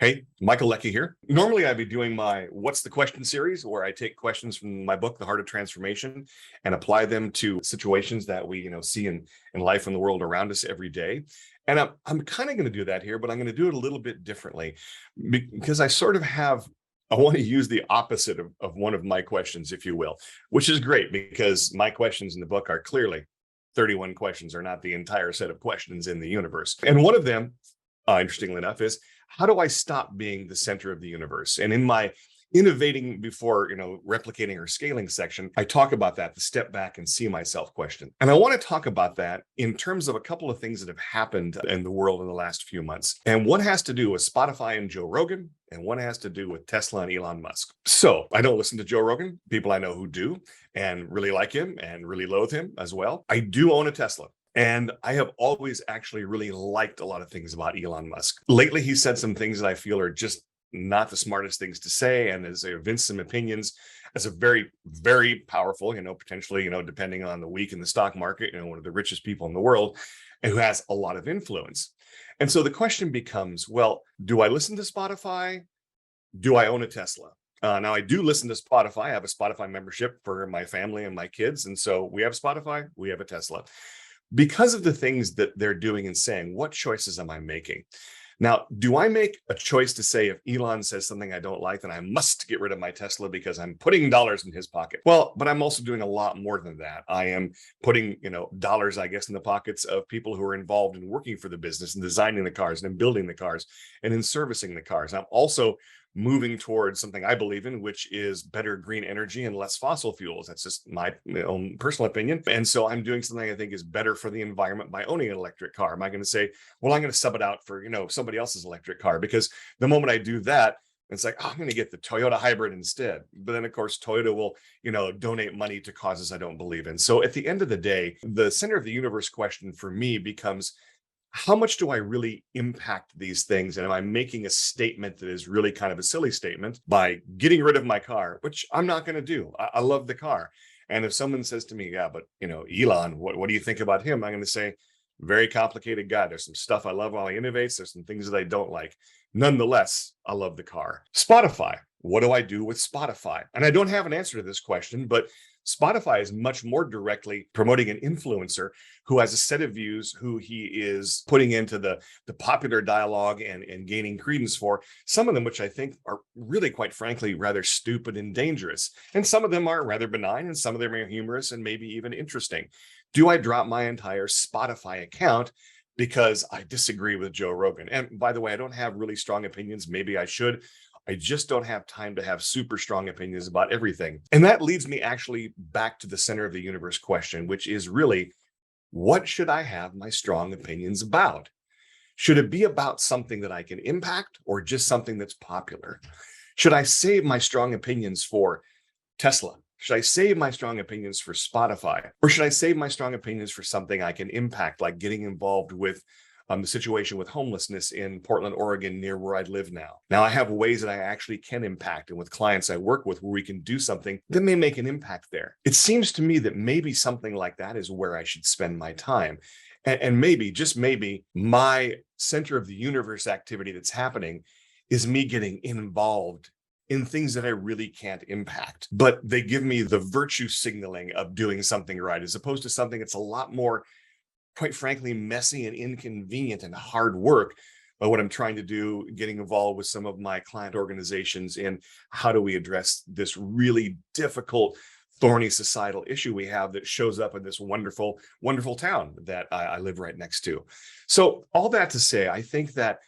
Hey, Michael Leckie here. Normally, I'd be doing my What's the Question series, where I take questions from my book, The Heart of Transformation, and apply them to situations that we see in life and the world around us every day. And I'm kind of going to do that here, but I'm going to do it a little bit differently because I sort of have, I want to use the opposite of one of my questions, if you will, which is great because my questions in the book are clearly 31 questions, are not the entire set of questions in the universe. And one of them, interestingly enough, is how do I stop being the center of the universe? And in my innovating before, replicating or scaling section, I talk about that, the step back and see myself question. And I want to talk about that in terms of a couple of things that have happened in the world in the last few months. And one has to do with Spotify and Joe Rogan, and one has to do with Tesla and Elon Musk. So I don't listen to Joe Rogan. People I know who do and really like him and really loathe him as well. I do own a Tesla. And I have always actually really liked a lot of things about Elon Musk. Lately, he said some things that I feel are just not the smartest things to say, and has evinced some opinions as a very, very powerful, potentially, depending on the week in the stock market, one of the richest people in the world, and who has a lot of influence. And so the question becomes, well, do I listen to Spotify? Do I own a Tesla? Now, I do listen to Spotify. I have a Spotify membership for my family and my kids. And so we have Spotify, we have a Tesla. Because of the things that they're doing and saying, what choices am I making? Now, do I make a choice to say if Elon says something I don't like, then I must get rid of my Tesla because I'm putting dollars in his pocket? Well, but I'm also doing a lot more than that. I am putting, dollars, I guess, in the pockets of people who are involved in working for the business and designing the cars and in building the cars and in servicing the cars. I'm also moving towards something I believe in, which is better green energy and less fossil fuels. That's just my own personal opinion. And so I'm doing something I think is better for the environment by owning an electric car. Am I going to say, well, I'm going to sub it out for, somebody else's electric car? Because the moment I do that, it's like, oh, I'm going to get the Toyota hybrid instead. But then, of course, Toyota will, donate money to causes I don't believe in. So at the end of the day, the center of the universe question for me becomes, how much do I really impact these things? And am I making a statement that is really kind of a silly statement by getting rid of my car, which I'm not going to do? I love the car. And if someone says to me, yeah, but, Elon, what do you think about him? I'm going to say, very complicated guy. There's some stuff I love while he innovates. There's some things that I don't like. Nonetheless, I love the car. Spotify. What do I do with Spotify? And I don't have an answer to this question, but Spotify is much more directly promoting an influencer who has a set of views, who he is putting into the popular dialogue and gaining credence for, some of them which I think are really, quite frankly, rather stupid and dangerous. And some of them are rather benign, and some of them are humorous and maybe even interesting. Do I drop my entire Spotify account because I disagree with Joe Rogan? And by the way, I don't have really strong opinions. Maybe I should. I just don't have time to have super strong opinions about everything. And that leads me actually back to the center of the universe question, which is really, what should I have my strong opinions about? Should it be about something that I can impact or just something that's popular? Should I save my strong opinions for Tesla? Should I save my strong opinions for Spotify? Or should I save my strong opinions for something I can impact, like getting involved with the situation with homelessness in Portland, Oregon, near where I live now? Now, I have ways that I actually can impact, and with clients I work with where we can do something that may make an impact there. It seems to me that maybe something like that is where I should spend my time. And maybe, just maybe, my center of the universe activity that's happening is me getting involved in things that I really can't impact, but they give me the virtue signaling of doing something right, as opposed to something that's a lot more, quite frankly, messy and inconvenient and hard work. But what I'm trying to do, getting involved with some of my client organizations in how do we address this really difficult, thorny societal issue we have that shows up in this wonderful, wonderful town that I live right next to. So all that to say, I think that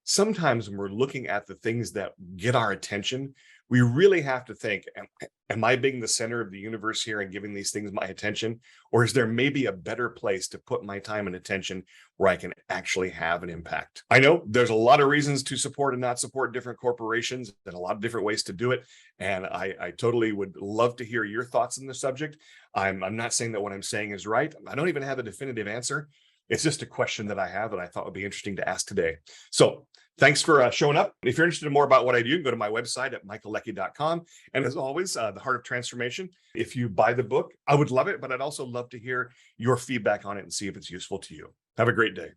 sometimes when we're looking at the things that get our attention, we really have to think, am I being the center of the universe here and giving these things my attention? Or is there maybe a better place to put my time and attention where I can actually have an impact? I know there's a lot of reasons to support and not support different corporations and a lot of different ways to do it. And I totally would love to hear your thoughts on the subject. I'm not saying that what I'm saying is right. I don't even have a definitive answer. It's just a question that I have that I thought would be interesting to ask today. So thanks for showing up. If you're interested in more about what I do, go to my website at michaelleckie.com. And as always, The Heart of Transformation. If you buy the book, I would love it, but I'd also love to hear your feedback on it and see if it's useful to you. Have a great day.